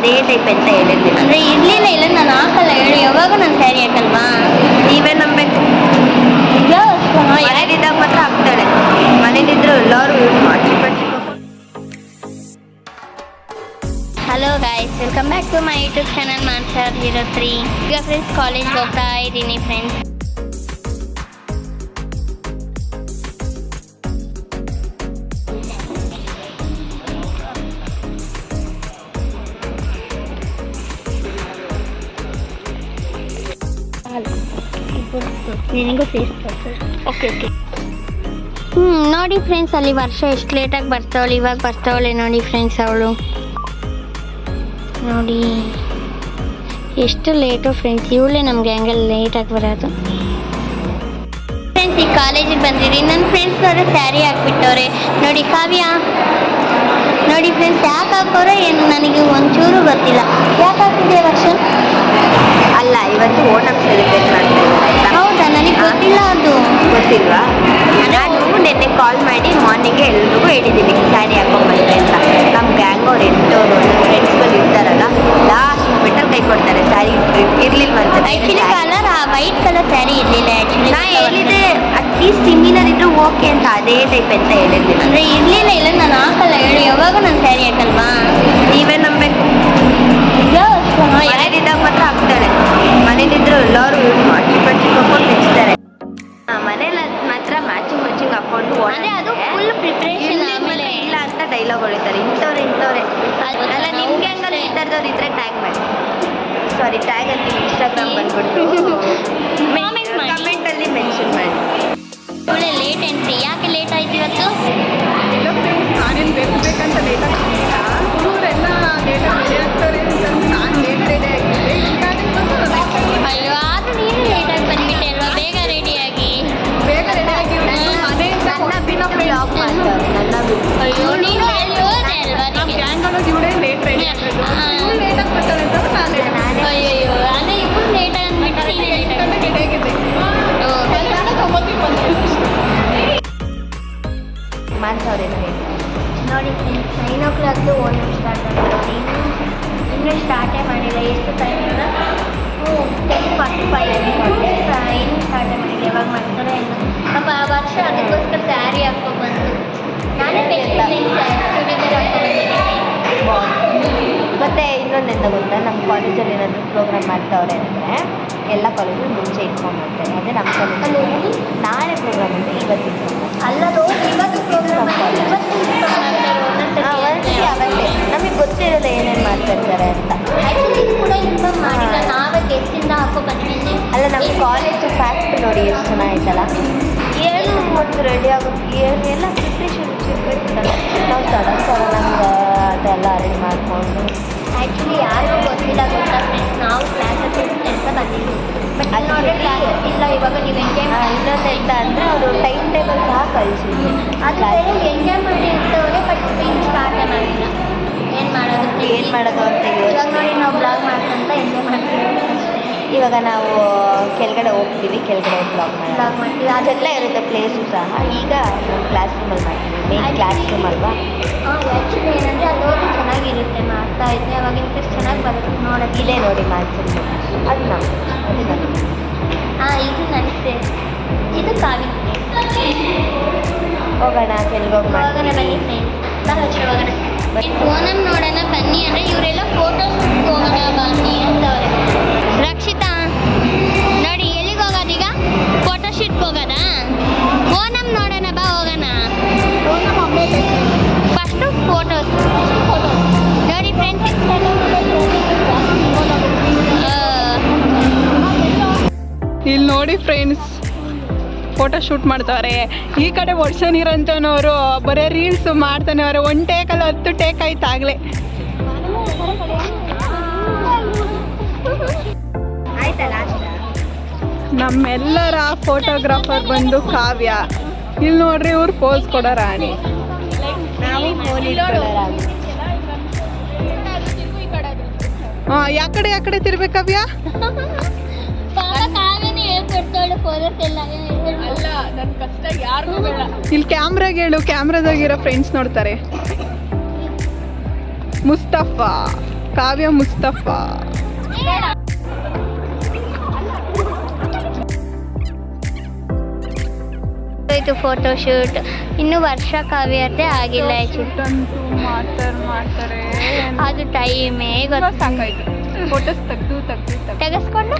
ಅದೇ ಟೈಪ್ ಅಂತ ಹೇಳಿದ್ದೀನಿ. ಅಂದರೆ ಇರಲಿಲ್ಲ ಇಲ್ಲ ನಾನು ಹಾಕಲ್ಲ ಹೇಳಿ, ಯಾವಾಗ ನಾನು ಸ್ಯಾರಿ ಹಾಕಲ್ವಾ? ನೀವೇ ನಂಬೇಕು. ಮನೇಲಿದ್ದಾಗ ಮಾತ್ರ ಹಾಕ್ತಾಳೆ, ಮನೇಲಿದ್ರು ಎಲ್ಲರೂ ಚಿಕ್ಕ hello guys, welcome back to my YouTube channel ಮಾನ್ಸರ್ 03. ಈಗ ಫ್ರೆಂಡ್ಸ್ ಕಾಲೇಜ್ಗೆ ಹೋಗ್ತಾ ಇದ್ದೀನಿ ಫ್ರೆಂಡ್ಸ್. ನಿನಗೂ ಫೇಸ್ ಓಕೆ ಓಕೆ. ನೋಡಿ ಫ್ರೆಂಡ್ಸ್, ಅಲ್ಲಿ ವರ್ಷ ಎಷ್ಟು ಲೇಟಾಗಿ ಬರ್ತಾವಳು, ಇವಾಗ ಬರ್ತಾವಳೆ ನೋಡಿ ಫ್ರೆಂಡ್ಸ್. ಅವಳು ನೋಡಿ ಎಷ್ಟು ಲೇಟು ಫ್ರೆಂಡ್ಸ್. ಇವಳೇ ನಮ್ಮ ಗ್ಯಾಂಗಲ್ಲಿ ಲೇಟಾಗಿ ಬರೋದು ಫ್ರೆಂಡ್ಸ್. ಈ ಕಾಲೇಜಿಗೆ ಬಂದಿದ್ದೀನಿ, ನನ್ನ ಫ್ರೆಂಡ್ಸ್ ಅವರೇ ಸ್ಯಾರಿ ಹಾಕ್ಬಿಟ್ಟವ್ರೆ ನೋಡಿ. ಕಾವ್ಯ ನೋಡಿ ಫ್ರೆಂಡ್ಸ್, ಯಾಕೆ ಹಾಕೋರೆ ಏನು ನನಗೆ ಒಂಚೂರು ಗೊತ್ತಿಲ್ಲ. ಯಾಕೆ ಹಾಕಿದೆ ವರ್ಷ? ಅಲ್ಲ, ಇವತ್ತು ಓಣಂ ಸೆಲೆಬ್ರೇಟ್ ಮಾಡ್ತಾ ಇದ್ದಾರೆ. ಹೌದಾ? ನನಗೆ ಗೊತ್ತಿಲ್ಲ. ಅದು ಗೊತ್ತಿಲ್ವಾ? ನಾನು ನಿನ್ನೆ ಕಾಲ್ ಮಾಡಿ ಮಾರ್ನಿಂಗ್ಗೆ ಎಲ್ರಿಗೂ ಹೇಳಿದ್ದೀನಿ ಸ್ಯಾರಿ ಹಾಕೊಂಡ್ಬಂದ್ರೆ ಅಂತ. ನಮ್ಮ ಗ್ಯಾಂಗ್ ಅವ್ರು ಎಂಟೋರು ಫ್ರೆಂಡ್ಸ್ಗಳು ಇರ್ತಾರಲ್ಲ, ಲಾಸ್ಟ್ ಮೂಮೆಂಟಲ್ಲಿ ಕೈ ಕೊಡ್ತಾರೆ. ಸ್ಯಾರಿ ಇರ್ಲಿಲ್ವಂತ. Actually colour white colour sari ಇರಲಿಲ್ಲ. ಆ್ಯಕ್ಚುಲಿ ನಾ ಹೇಳಿದೆ ಅಟ್ಲೀಸ್ಟ್ ಸಿಮಿಲರ್ ಇದ್ರು ಓಕೆ ಅಂತ, ಅದೇ ಟೈಪ್ ಅಂತ ಹೇಳಿದ್ದೀನಿ. ಅಂದರೆ ಇರಲಿಲ್ಲ ಇಲ್ಲ ನಾನು ಹಾಕಲ್ಲ ಹೇಳಿ, ಯಾವಾಗ ನಾನು ಸ್ಯಾರಿ ಹಾಕಲ್ವಾ? ನೀವೇ ನಂಬೇಕು. ಮನೇಲಿದ್ದಾಗ ಮಾತ್ರ ಹಾಕ್ತಾಳೆ, ಮನೇಲಿದ್ರು ಎಲ್ಲರೂ ಚಿಕ್ಕ ಮೆಚ್ತಾರೆ. ಮನೇಲಿ ಮಾತ್ರ ಮ್ಯಾಚಿಂಗ್ ಹಾಕೊಂಡು ಅಂದರೆ ಅದು ಫುಲ್ ಪ್ರಿಪ್ರೇಷನ್ ಆಮೇಲೆ ಇಲ್ಲ ಅಂತ ಡೈಲಾಗ್ ಹೊಡಿತಾರೆ. ಇಂಥವ್ರೆ ಅಲ್ಲ, ನಿಮ್ಗೆ ಹಂಗಲ್ಲ ಈ ಥರದವ್ರು ಇದ್ರೆ ಟ್ಯಾಗ್ ಮಾಡಿ, ಸಾರಿ ಟ್ಯಾಗ್ ಅಂತ ಇನ್ಸ್ಟಾಗ್ರಾಮ್ ಬಂದ್ಬಿಟ್ಟು ಕಮೆಂಟಲ್ಲಿ ಮೆನ್ಷನ್ ಮಾಡಿ. ಒಳ್ಳೆ ಲೇಟ್ ಎಂಟ್ರಿ. ಯಾಕೆ ಲೇಟ್ ಆಯ್ತು ಇವತ್ತು? ನಾನೇನು ಬೇಕಂತ ಲೇಟ್ ಆಗ್ತಿಲ್ಲ, ಹುಡುಗರೆಲ್ಲ ಲೇಟ್ ಆಗ್ತಾರೆ ಅಂತ ನಾನು ಲೇಟ್ ರೆಡಿ ಆಗಿದ್ದೆ. ಅಯ್ಯೋ, ಆದರೂ ನೀನು ಲೇಟಾಗಿ ಬಂದ್ಬಿಟ್ಟೆ ಅಲ್ವಾ? ಬೇಗ ರೆಡಿಯಾಗಿ ನನ್ನ ಬ್ಲಾಗ್ ಮಾಡ್ತಾರೆ, ನನ್ನ ಅಯ್ಯೋ ನೀನು ಹೇಳಿ ಹೋದೆ ಅಲ್ವಾ? ನಮ್ಮ ಗ್ಯಾಂಗ್ ಅನ್ನೋದು ಇವಳೇ ಲೇಟ್ ರೆಡಿ ಆಗಿರೋದು. ಲೇಟಾಗಿ ಬರ್ತಾಳೆ ಅಂತ ನಾನು ಲೇಟ್ ಅಯ್ಯೋ, ಅಂದರೆ ಇಬ್ಬರು ಲೇಟಾಗಿ ಅಂದ್ಬಿಟ್ಟು ನೀನು ಲೇಟಾಗಿ ರೆಡಿ ಆಗಿದ್ದೆ. ಮಾಡ್ಸವ್ರೇನೋ ಹೇಳಿ. ನೋಡಿ 9 o'clock ಓನಮ್ ಸ್ಟಾರ್ಟ್ ಆಗ್ತದೆ. ಇನ್ನೂ ಸ್ಟಾರ್ಟೇ ಮಾಡಿಲ್ಲ. ಎಷ್ಟು ಟೈಮ್ ಇಲ್ಲ? 10:45 ಇನ್ನೂ ಸ್ಟಾರ್ಟೇ ಮಾಡಿಲ್ಲ. ಯಾವಾಗ ಮಾಡ್ತಾರೆ ಏನು ಪಾಪ. ಆ ವರ್ಷ ಅದಕ್ಕೋಸ್ಕರ ಸ್ಯಾರಿ ಹಾಕ್ಕೊಬಂದು ನಾನೇ ಚೂಡಿದಾರ್ ಹಾಕ್ಕೊಂಡ್ಬಂದಿದ್ದೀನಿ. ಮತ್ತೆ ಇನ್ನೊಂದೆಂತ ಗೊತ್ತಾ, ನಮ್ಮ ಕಾಲೇಜಲ್ಲಿ ಏನಾದರೂ ಪ್ರೋಗ್ರಾಮ್ ಮಾಡ್ತಾವ್ರೆ ಅಂದರೆ ಎಲ್ಲ ಕಾಲೇಜು ಮುಂಚೆ ಇನ್ಫಾರ್ಮ್ ಮಾಡ್ತಾರೆ. ಅದೇ ನಮ್ಮ ಕಾಲೇಜಲ್ಲಿ ನಾಳೆ ಪ್ರೋಗ್ರಾಮ್ ಅಂದರೆ ಇವತ್ತು ಅಲ್ಲದು ಇವತ್ತು ಪ್ರೋಗ್ರಾಮ್ ಅವತ್ತೇ ನಮಗೆ ಗೊತ್ತಿರಲ್ಲ ಏನೇನು ಮಾಡ್ತಿರ್ತಾರೆ ಅಂತ. ಆ್ಯಕ್ಚುಲಿ ಇದು ಕೂಡ ಇನ್ಫಾರ್ಮ್ ಮಾಡಿಲ್ಲ. ನಾವೇ ಗೆಸ್ಟಿಂದ ಹಾಕ್ಕೊಬಂದಿದ್ದೀನಿ. ಅಲ್ಲ, ನಮ್ಮ ಕಾಲೇಜು ಫ್ಯಾಕ್ಟ್ ನೋಡಿ ಎಷ್ಟು ಚೆನ್ನಾಗಿತ್ತಲ್ಲ. ಏನು ಮತ್ತು ರೆಡಿ ಆಗೋಕ್ಕೆ ಎಲ್ಲ ಪ್ರಿಪ್ರೇಷನ್ ಇರ್ಬೇಕಲ್ಲ. ನಾವು ಸಡನ್ಗೆ ಅದೆಲ್ಲ ಅರೇಂಜ್ ಮಾಡಿಕೊಂಡು ಆ್ಯಕ್ಚುಲಿ ಯಾರಿಗೂ ಗೊತ್ತಿಲ್ಲ ಗೊತ್ತಾ ಫ್ರೆಂಡ್ಸ್, ನಾವು ಕ್ಲಾಸಲ್ಲಿ ಅಂತ ಬಂದಿದ್ದೀವಿ. ಬಟ್ ಅಲ್ಲಿ ನೋಡಿದ್ರೆ ಕ್ಲಾಸ್ ಇಲ್ಲ. ಇವಾಗ ನೀವು ಎಂಜಾಯ್ ಮಾಡಿ. ಇನ್ನೊಂದೆಂತ ಅಂದರೆ ಅವರು ಟೈಮ್ ಟೇಬಲ್ ಸಹ ಕಳಿಸಿದ್ವಿ. ಅದು ಎಂಜಾಯ್ ಮಾಡಿ ಇರ್ತವ್ರೆ, ಬಟ್ ಇನ್ನು ಸ್ಟಾರ್ಟೇ ಮಾಡಿಲ್ಲ. ಏನು ಮಾಡೋದು ಅಂತ ಇವಾಗ ನೋಡಿ ನಾವು ಬ್ಲಾಗ್ ಮಾಡ್ಕೊಂತ ಎಂಜಾಯ್ ಮಾಡ್ತೀವಿ. ಇವಾಗ ನಾವು ಕೆಳಗಡೆ ಹೋಗ್ತೀವಿ, ಕೆಳಗಡೆ ಬ್ಲಾಗ್ ಮಾಡ್ತೀವಿ. ಅದೆಲ್ಲ ಇರುತ್ತೆ ಪ್ಲೇಸು ಸಹ. ಈಗ ನಮ್ಮ ಕ್ಲಾಸ್ ರೂಮಲ್ಲಿ ಮಾಡ್ತೀವಿ, ಮೇನ್ ಕ್ಲಾಸ್ ರೂಮ್ ಅಲ್ವಾ. ಆ್ಯಕ್ಚುಲಿ ಏನಂದರೆ ಅದು ಹೋಗಿ ಚೆನ್ನಾಗಿರುತ್ತೆ. ಮಾಡ್ತಾ ಇದ್ದೆ ಅವಾಗ ಇಂಟ್ರೆಸ್ಟ್ ಚೆನ್ನಾಗಿ ಬರುತ್ತೆ ನೋಡೋಕ್ಕೆ. ಇದೇ ನೋಡಿ ಮಾಡ್ತೀನಿ ಅದು ನಾವು ಇದು ನನಗೆ ಇದು ಕಾವಿ. ಹೋಗೋಣ ಕೆಳಗೆ ಹೋಗಿ ಹೋಗೋಣ ಬನ್ನಿ ಫ್ರೆಂಡ್ಸ್. ಹೋಗೋಣ ಓನಮ್ ನೋಡೋಣ ಬನ್ನಿ ಅಂದರೆ ಇವರೆಲ್ಲ ಫೋಟೋಸ್ ಹೋಗೋಣ ಬನ್ನಿ ಅಂತವ್ರೆ. ರಕ್ಷಿತಾ ನೋಡಿ ಎಲ್ಲಿಗೆ ಹೋಗೋದೀಗ? ಫೋಟೋ ಶೂಟ್ಗೆ ಹೋಗೋದಾ? ಓನಮ್ ನೋಡೋಣ ಬಾ, ಹೋಗೋಣ. ಫಸ್ಟು ಫೋಟೋಸ್ ನೋಡಿ ಫ್ರೆಂಡ್ಸ್. ಇಲ್ಲಿ ನೋಡಿ ಫ್ರೆಂಡ್ಸ್, ಫೋಟೋ ಶೂಟ್ ಮಾಡ್ತಾರೆ. ಈ ಕಡೆ ವರ್ಷ ನಿರಂಜನವರು ಬರೀ ರೀಲ್ಸ್ ಮಾಡ್ತಾನೆ ಅವ್ರೆ. 1 ಟೇಕಲ್ಲಿ 10 ಟೇಕ್ ಆಯ್ತು ಆಗಲೇ. ನಮ್ಮೆಲ್ಲರ ಫೋಟೋಗ್ರಾಫರ್ ಬಂದು ಕಾವ್ಯ. ಇಲ್ಲಿ ನೋಡ್ರಿ, ಇವ್ರು ಪೋಸ್ ಕೊಡೋ ರಾಣಿ. ನಾವು ಹಾಂ, ಯಾಕಡೆ ತಿರ್ಬೇಕು ಕಾವ್ಯ? ಇಲ್ಲಿ ಕ್ಯಾಮ್ರಾಗ ಹೇಳು, ಕ್ಯಾಮ್ರಾದಾಗಿರೋ ಫ್ರೆಂಡ್ಸ್ ನೋಡ್ತಾರೆ. ಮುಸ್ತಫಾ ಕಾವ್ಯ ಮುಸ್ತಫಾ. ಇದು ಫೋಟೋ ಶೂಟ್. ಇನ್ನು ವರ್ಷ ಕಾವ್ಯತೆ ಆಗಿಲ್ಲ Shoot ಅಂತೂ ಮಾಡ್ತಾರೆ ಅದು ಟೈಮೇ ಇವಾಗ ಸಾಕಾಯ್ತು. ಫೋಟೋಸ್ ತೆಗ್ದು ತೆಗೆಸ್ಕೊಂಡು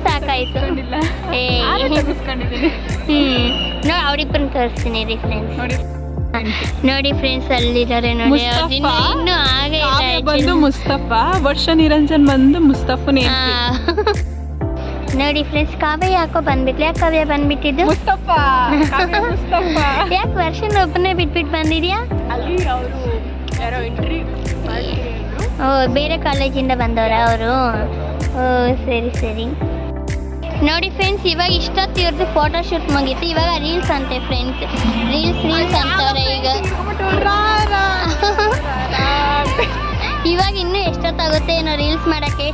ಸಾಕಾಯ್ತು. ತೆಗ್ಸ್ಕೊಂಡಿಲ್ಲ. ಏ ತೆಗೆಸ್ಕೊಂಡಿದ್ದೀನಿ ನೋಡಿ ಅವ್ರಿಬ್ಬರನ್ನ ತೋರಿಸ್ತೀನಿ ರೀ ಫ್ರೆಂಡ್ಸ್. ನೋಡಿ ಫ್ರೆಂಡ್ಸ್ ಅಲ್ಲಿದ್ದಾರೆ ನೋಡಿ. ಮುಸ್ತಫಾ. ಇನ್ನು ಹಾಗೆ ಕಾವ್ಯ ಬಂದು ಮುಸ್ತಫಾ, ವರ್ಷ ನಿರಂಜನ್ ಬಂದು ಮುಸ್ತಫನೇ. ನೋಡಿ ಫ್ರೆಂಡ್ಸ್ ಕಾವ್ಯ ಯಾಕೋ ಬಂದ್ಬಿಟ್ಲು. ಯಾಕೆ ಕಾವ್ಯ ಬಂದ್ಬಿಟ್ಟಿದ್ದು? ಮುಸ್ತಫಾ ಕಾವ್ಯ ಮುಸ್ತಫಾ. ಯಾಕೆ ವರ್ಷನ ಒಬ್ಬನೇ ಬಿಟ್ಬಿಟ್ಟು ಬಂದಿದ್ಯಾ? ಅಲ್ಲಿ ಅವರು ಯಾರೋ ಎಂಟ್ರಿ ಓ ಬೇರೆ ಕಾಲೇಜಿಂದ ಬಂದವರ ಅವರು? ಓ ಸರಿ. ನೋಡಿ ಫ್ರೆಂಡ್ಸ್ ಇವಾಗ ಇಷ್ಟೊತ್ತು ಇವ್ರದ್ದು ಫೋಟೋ ಶೂಟ್ ಮುಗೀತು. ಇವಾಗ ರೀಲ್ಸ್ ಅಂತೆ ಫ್ರೆಂಡ್ಸ್. ರೀಲ್ಸ್ ಅಂತವ್ರೆ ಈಗ. ಇವಾಗ ಇನ್ನೂ ಎಷ್ಟೊತ್ತಾಗುತ್ತೆ ಏನೋ ರೀಲ್ಸ್ ಮಾಡೋಕ್ಕೆ.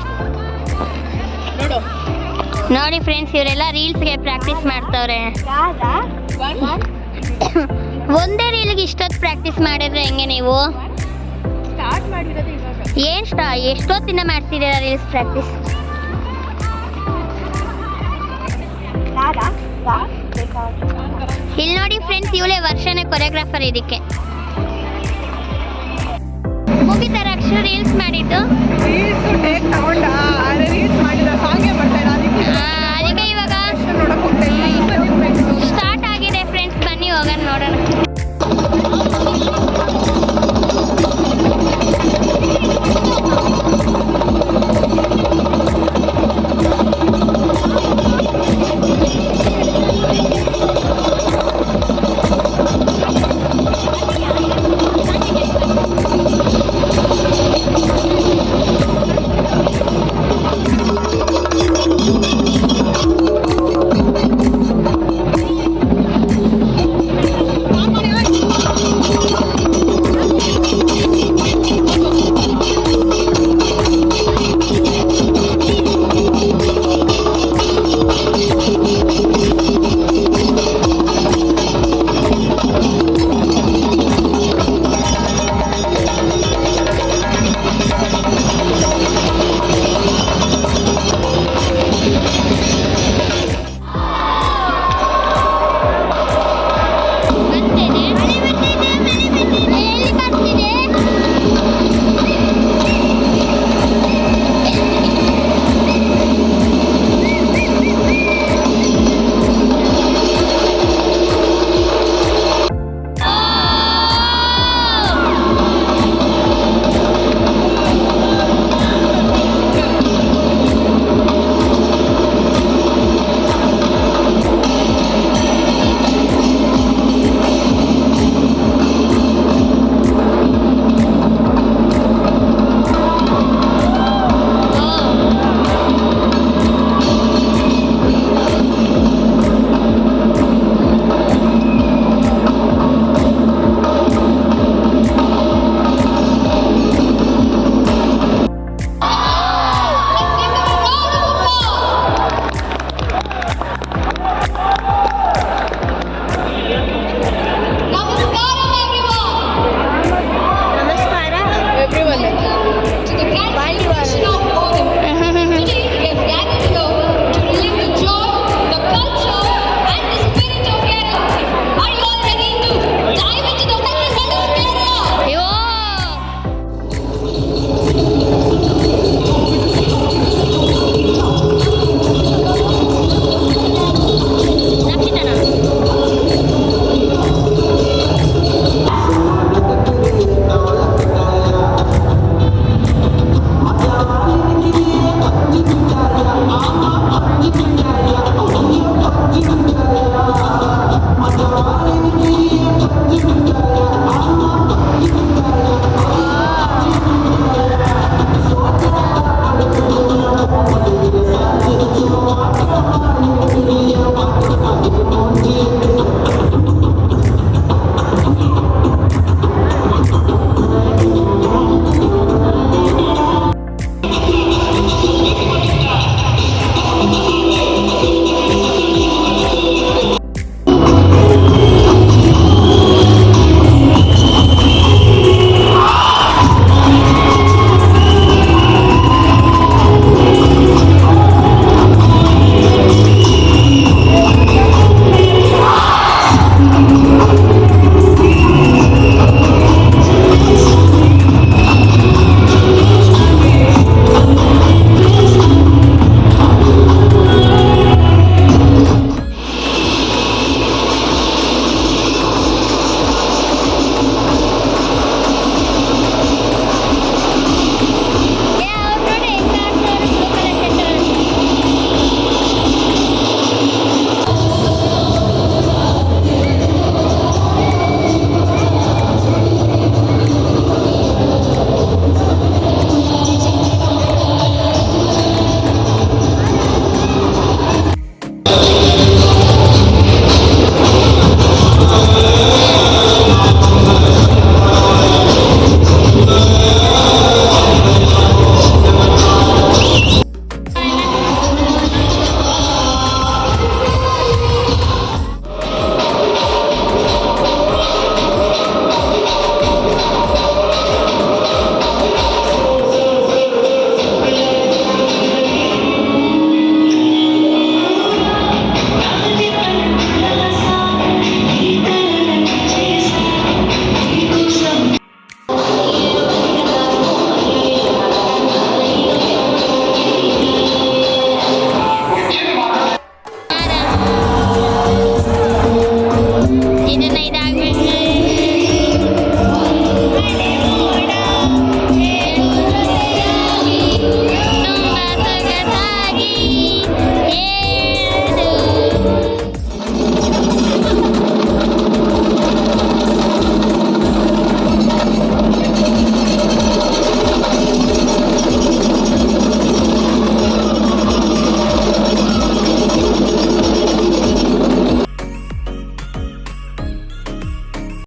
ನೋಡಿ ಫ್ರೆಂಡ್ಸ್ ಇವರೆಲ್ಲ ರೀಲ್ಸ್ಗೆ ಪ್ರಾಕ್ಟೀಸ್ ಮಾಡ್ತವ್ರೆ. ಒಂದೇ ರೀಲ್ಗೆ ಇಷ್ಟೊತ್ತು ಪ್ರಾಕ್ಟೀಸ್ ಮಾಡಿದ್ರೆ ಹೆಂಗೆ ನೀವು? ಎಷ್ಟೊತ್ತಿಂದ ಮಾಡ್ತಿದ್ದೀರಾ ರೀಲ್ಸ್ ಪ್ರಾಕ್ಟೀಸ್? ಇಲ್ಲಿ ನೋಡಿ ಫ್ರೆಂಡ್ಸ್ ಇವಳೇ ವರ್ಷನೇ ಕೊರಿಯೋಗ್ರಾಫರ್ ಇದಕ್ಕೆ. ಮುಗಿತಾರ ಅಕ್ಷರ ರೀಲ್ಸ್ ಮಾಡಿದ್ದು? ರೀಲ್ಸ್ ಮಾಡಿದ ಸಾಂಗೇ ಮಾಡ್ತಾ ಇಲ್ಲ ಅದಕ್ಕೆ.